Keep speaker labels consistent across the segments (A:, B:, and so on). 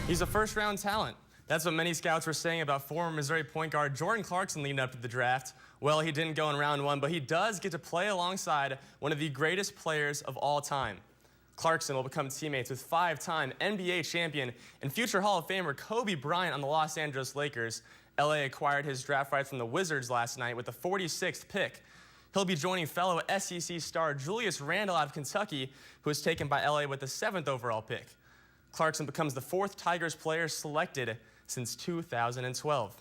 A: He's a first-round talent. That's what many scouts were saying about former Missouri point guard Jordan Clarkson leading up to the draft. Well, he didn't go in round one, but he does get to play alongside one of the greatest players of all time. Clarkson will become teammates with five-time NBA champion and future Hall of Famer Kobe Bryant on the Los Angeles Lakers. LA acquired his draft rights from the Wizards last night with the 46th pick. He'll be joining fellow SEC star Julius Randle out of Kentucky, who was taken by LA with the 7th overall pick. Clarkson becomes the 4th Tigers player selected since 2012.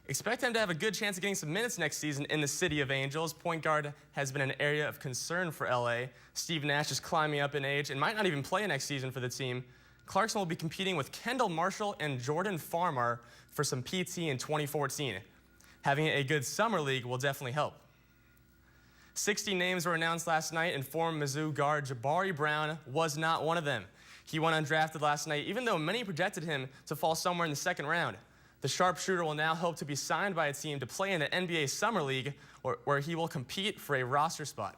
A: Expect him to have a good chance of getting some minutes next season in the City of Angels. Point guard has been an area of concern for LA. Steve Nash is climbing up in age and might not even play next season for the team. Clarkson will be competing with Kendall Marshall and Jordan Farmar for some PT in 2014. Having a good summer league will definitely help. 60 names were announced last night, and former Mizzou guard Jabari Brown was not one of them. He went undrafted last night, even though many projected him to fall somewhere in the second round. The sharpshooter will now hope to be signed by a team to play in the NBA Summer League, where he will compete for a roster spot.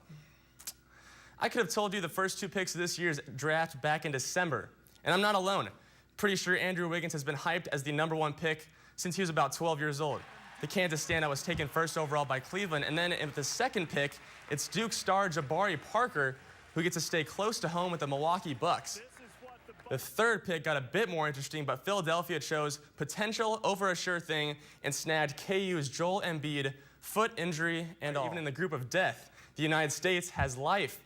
A: I could have told you the first 2 picks of this year's draft back in December, and I'm not alone. Pretty sure Andrew Wiggins has been hyped as the #1 pick since he was about 12 years old. The Kansas standout was taken 1st overall by Cleveland, and then with the 2nd pick, it's Duke star Jabari Parker, who gets to stay close to home with the Milwaukee Bucks. The 3rd pick got a bit more interesting, but Philadelphia chose potential over a sure thing and snagged KU's Joel Embiid, foot injury and all. Even in the group of death, the United States has life.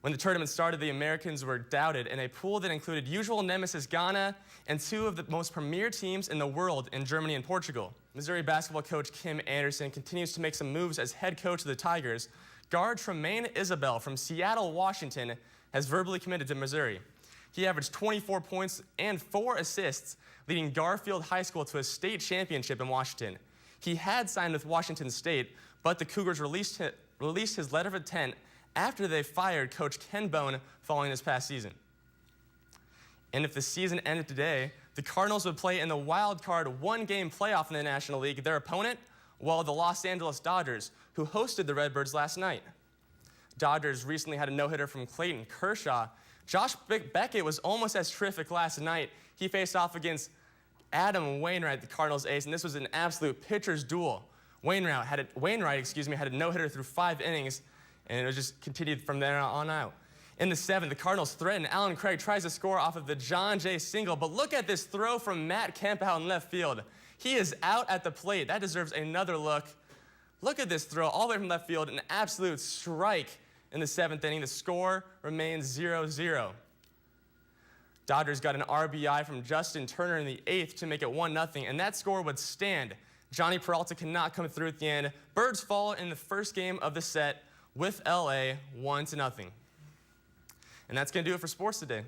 A: When the tournament started, the Americans were doubted in a pool that included usual nemesis Ghana and 2 of the most premier teams in the world in Germany and Portugal. Missouri basketball coach Kim Anderson continues to make some moves as head coach of the Tigers. Guard Tremaine Isabel from Seattle, Washington, has verbally committed to Missouri. He averaged 24 points and 4 assists, leading Garfield High School to a state championship in Washington. He had signed with Washington State, but the Cougars released his letter of intent after they fired Coach Ken Bone following this past season. And if the season ended today, the Cardinals would play in the wild card 1-game playoff in the National League. Their opponent, well, the Los Angeles Dodgers, who hosted the Redbirds last night. Dodgers recently had a no-hitter from Clayton Kershaw. Josh Beckett was almost as terrific last night. He faced off against Adam Wainwright, the Cardinals ace, and this was an absolute pitcher's duel. Wainwright had a no-hitter through 5 innings, and it just continued from there on out. In the 7th, the Cardinals threaten. Alan Craig tries to score off of the John Jay single, but look at this throw from Matt Kemp out in left field. He is out at the plate. That deserves another look. Look at this throw all the way from left field, an absolute strike. In the 7th inning, the score remains 0-0. Dodgers got an RBI from Justin Turner in the 8th to make it 1-0, and that score would stand. Johnny Peralta cannot come through at the end. Birds fall in the first game of the set with LA 1-0. And that's going to do it for sports today.